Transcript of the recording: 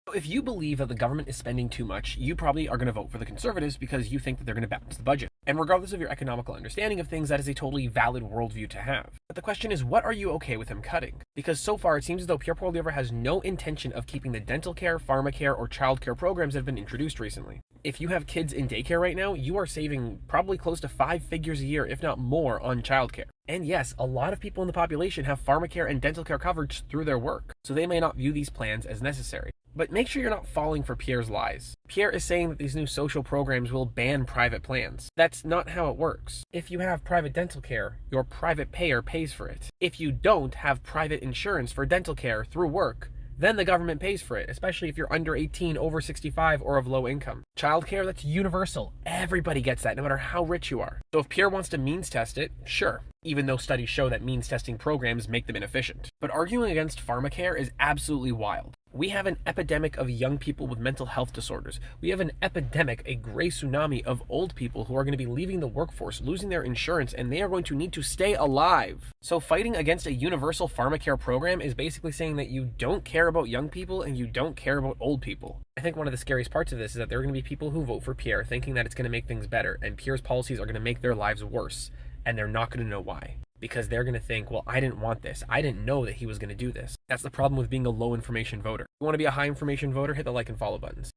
If you believe that the government is spending too much, you probably are going to vote for the Conservatives because you think that they're going to balance the budget. And regardless of your economical understanding of things, that is a totally valid worldview to have. But the question is, what are you okay with him cutting? Because so far, it seems as though Pierre Poilievre has no intention of keeping the dental care, pharmacare, or childcare programs that have been introduced recently. If you have kids in daycare right now, you are saving probably close to 5 figures a year, if not more, on childcare. And yes, a lot of people in the population have pharmacare and dental care coverage through their work, so they may not view these plans as necessary. But make sure you're not falling for Pierre's lies. Pierre is saying that these new social programs will ban private plans. That's not how it works. If you have private dental care, your private payer pays for it. If you don't have private insurance for dental care through work, then the government pays for it, especially if you're under 18, over 65, or of low income. Childcare, that's universal. Everybody gets that, no matter how rich you are. So if Pierre wants to means test it, sure, even though studies show that means testing programs make them inefficient. But arguing against pharmacare is absolutely wild. We have an epidemic of young people with mental health disorders. We have an epidemic, a gray tsunami of old people who are going to be leaving the workforce, losing their insurance, and they are going to need to stay alive. So fighting against a universal pharmacare program is basically saying that you don't care about young people and you don't care about old people. I think one of the scariest parts of this is that there are going to be people who vote for Pierre thinking that it's going to make things better, and Pierre's policies are going to make their lives worse, and they're not going to know why. Because they're going to think, well, I didn't want this. I didn't know that he was going to do this. That's the problem with being a low information voter. If you want to be a high information voter, hit the like and follow buttons.